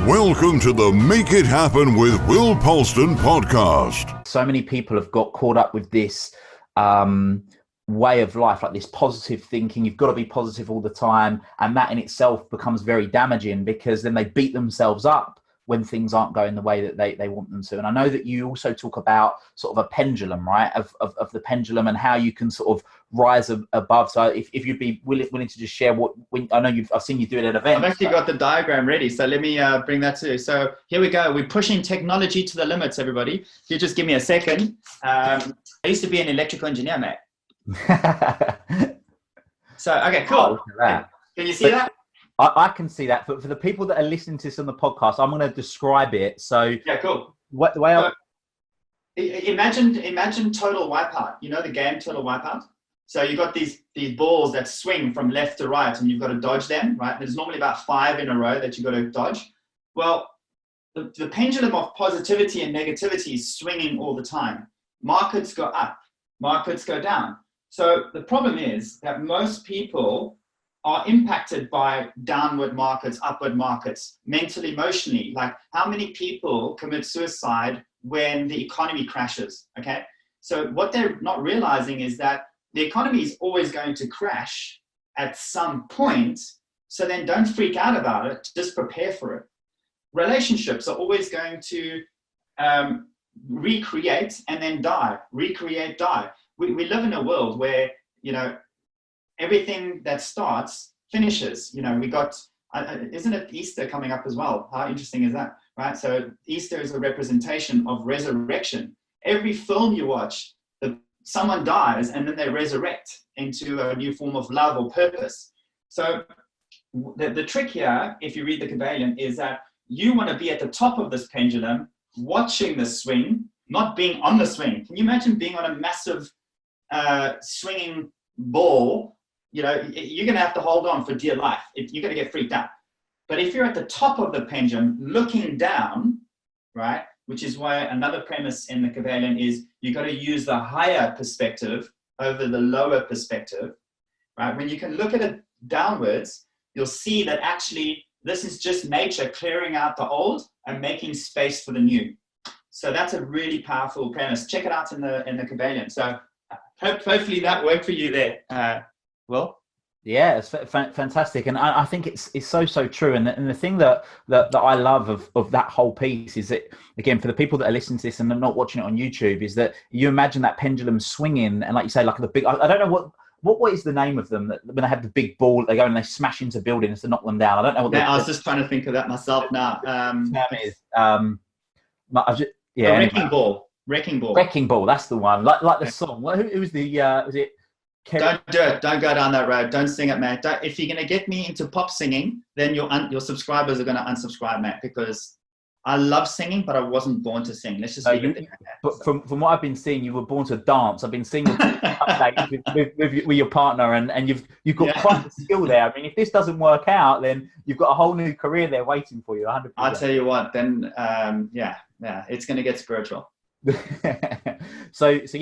Welcome to the Make It Happen with Will Polston podcast. So many people have got caught up with this way of life, like this positive thinking. You've got to be positive all the time. And that in itself becomes very damaging because then they beat themselves up when things aren't going the way that they want them to. And I know that you also talk about sort of a pendulum, right? Of the pendulum and how you can sort of rise above. So if you'd be willing to just share I've seen you do it at events. I've actually got the diagram ready. So let me bring that to you. So here we go. We're pushing technology to the limits, everybody. If you just give me a second. I used to be an electrical engineer, mate. So, okay, cool. Can you see that? I can see that, but for the people that are listening to this on the podcast, I'm going to describe it. So yeah, cool. Imagine Total Wipeout. You know the game Total Wipeout? So you've got these balls that swing from left to right, and you've got to dodge them, right? There's normally about 5 in a row that you've got to dodge. Well, the pendulum of positivity and negativity is swinging all the time. Markets go up, markets go down. So the problem is that most people are impacted by downward markets, upward markets, mentally, emotionally. Like how many people commit suicide when the economy crashes, okay? So what they're not realizing is that the economy is always going to crash at some point. So then don't freak out about it, just prepare for it. Relationships are always going to recreate and then die, recreate, die. We live in a world where, everything that starts finishes. We got, isn't it Easter coming up as well? How interesting is that, right? So Easter is a representation of resurrection. Every film you watch, someone dies and then they resurrect into a new form of love or purpose. So the trick here, if you read the Kabbalion, is that you want to be at the top of this pendulum, watching the swing, not being on the swing. Can you imagine being on a massive swinging ball? You're going to have to hold on for dear life. You're going to get freaked out. But if you're at the top of the pendulum looking down, right, which is why another premise in the Kabbalion is you got to use the higher perspective over the lower perspective, right? When you can look at it downwards, you'll see that actually this is just nature clearing out the old and making space for the new. So that's a really powerful premise. Check it out in the Kabbalion. So hopefully that worked for you there. Will? Yeah, it's fantastic, and I think it's so true. And the thing that I love of that whole piece is that, again, for the people that are listening to this and they're not watching it on YouTube, is that you imagine that pendulum swinging, and like you say, like the big. I don't know what is the name of them, that when they have the big ball, they go and they smash into buildings to knock them down. I don't know what. I was just trying to think of that myself now. Wrecking ball. Wrecking ball. That's the one. Like the song. Who was the? Was it? Don't do it. Don't go down that road. Don't sing it, man. If you're going to get me into pop singing, then your subscribers are going to unsubscribe, man, because I love singing, but I wasn't born to sing. Let's just leave it there. But from what I've been seeing, you were born to dance. I've been seeing with your partner, and you've got quite a skill there. I mean, if this doesn't work out, then you've got a whole new career there waiting for you. 100%. I'll tell you what. Then it's going to get spiritual. So if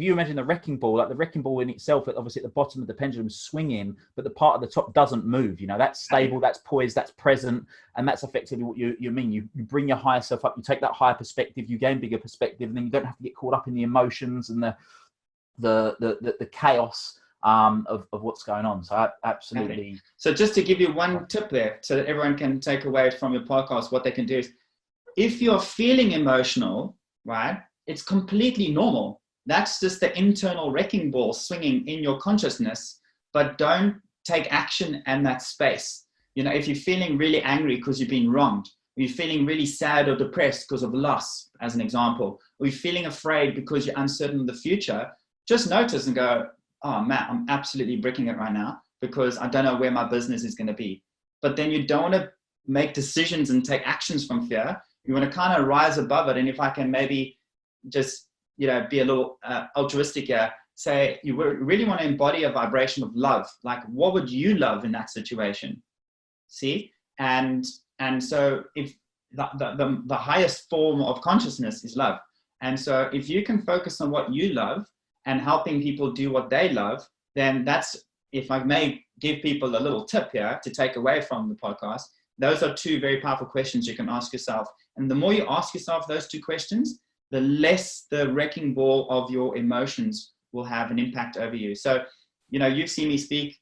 you imagine the wrecking ball, like the wrecking ball in itself, obviously at the bottom of the pendulum swinging, but the part at the top doesn't move. That's stable, that's poised, that's present, and that's effectively what you mean. You bring your higher self up, you take that higher perspective, you gain bigger perspective, and then you don't have to get caught up in the emotions and the chaos of what's going on. So absolutely. Okay. So just to give you one tip there, so that everyone can take away from your podcast, what they can do is, if you're feeling emotional, right, it's completely normal. That's just the internal wrecking ball swinging in your consciousness, but don't take action in that space. If you're feeling really angry because you've been wronged, or you're feeling really sad or depressed because of loss, as an example, or you're feeling afraid because you're uncertain of the future, just notice and go, oh man, I'm absolutely bricking it right now because I don't know where my business is going to be. But then you don't want to make decisions and take actions from fear. You want to kind of rise above it. And if I can maybe just, be a little altruistic here, say you really want to embody a vibration of love. Like, what would you love in that situation? See? And so if the highest form of consciousness is love. And so if you can focus on what you love and helping people do what they love, then that's, if I may give people a little tip here to take away from the podcast, those are two very powerful questions you can ask yourself. And the more you ask yourself those two questions, the less the wrecking ball of your emotions will have an impact over you. So, you've seen me speak.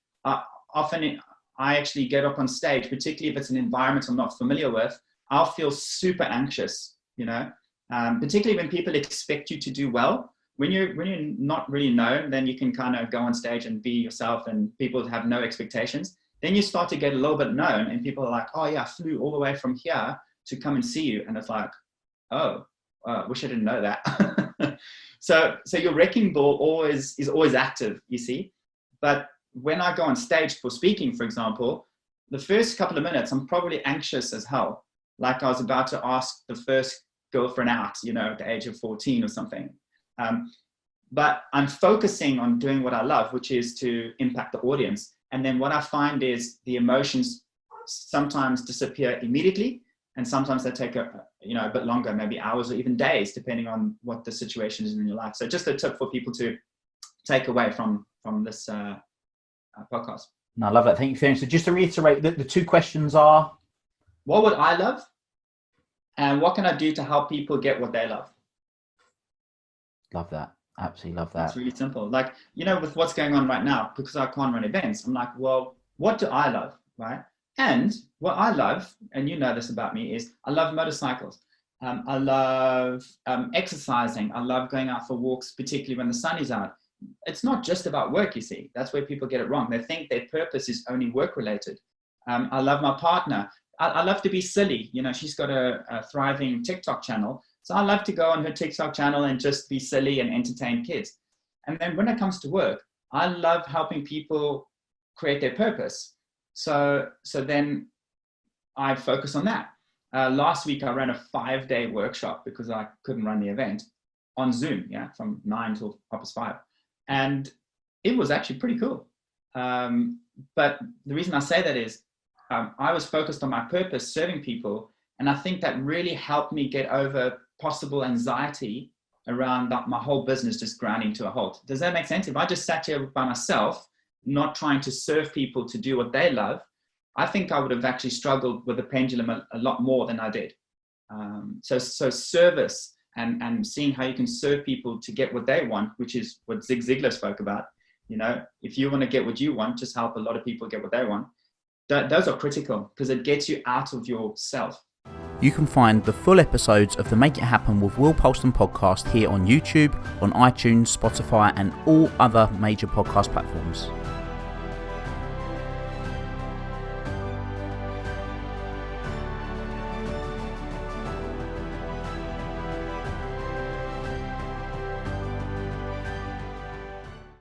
Often I actually get up on stage, particularly if it's an environment I'm not familiar with, I'll feel super anxious, particularly when people expect you to do well. When you're not really known, then you can kind of go on stage and be yourself and people have no expectations. Then you start to get a little bit known and people are like, oh yeah, I flew all the way from here to come and see you. And it's like, oh, wish I didn't know that. So your wrecking ball is always active, you see. But when I go on stage for speaking, for example, the first couple of minutes, I'm probably anxious as hell. Like I was about to ask the first girlfriend out, at the age of 14 or something. But I'm focusing on doing what I love, which is to impact the audience. And then what I find is the emotions sometimes disappear immediately. And sometimes they take a bit longer, maybe hours or even days, depending on what the situation is in your life. So just a tip for people to take away from this podcast. No, I love that. Thank you for sharing. So just to reiterate, the two questions are: what would I love? And what can I do to help people get what they love? Love that. Absolutely love that. It's really simple. Like, with what's going on right now, because I can't run events, I'm like, well, what do I love, right? And what I love, and you know this about me, is I love motorcycles. I love exercising. I love going out for walks, particularly when the sun is out. It's not just about work, you see. That's where people get it wrong. They think their purpose is only work-related. I love my partner. I love to be silly. She's got a thriving TikTok channel. So I love to go on her TikTok channel and just be silly and entertain kids. And then when it comes to work, I love helping people create their purpose. So then I focus on that. Last week, I ran a 5-day workshop because I couldn't run the event on Zoom, from 9 till 5. And it was actually pretty cool. But the reason I say that is I was focused on my purpose, serving people. And I think that really helped me get over possible anxiety around my whole business just grinding to a halt. Does that make sense? If I just sat here by myself, not trying to serve people to do what they love, I think I would have actually struggled with the pendulum a lot more than I did. So service and seeing how you can serve people to get what they want, which is what Zig Ziglar spoke about. If you want to get what you want, just help a lot of people get what they want. Those are critical because it gets you out of yourself. You can find the full episodes of the Make It Happen with Will Polston podcast here on YouTube, on iTunes, Spotify, and all other major podcast platforms.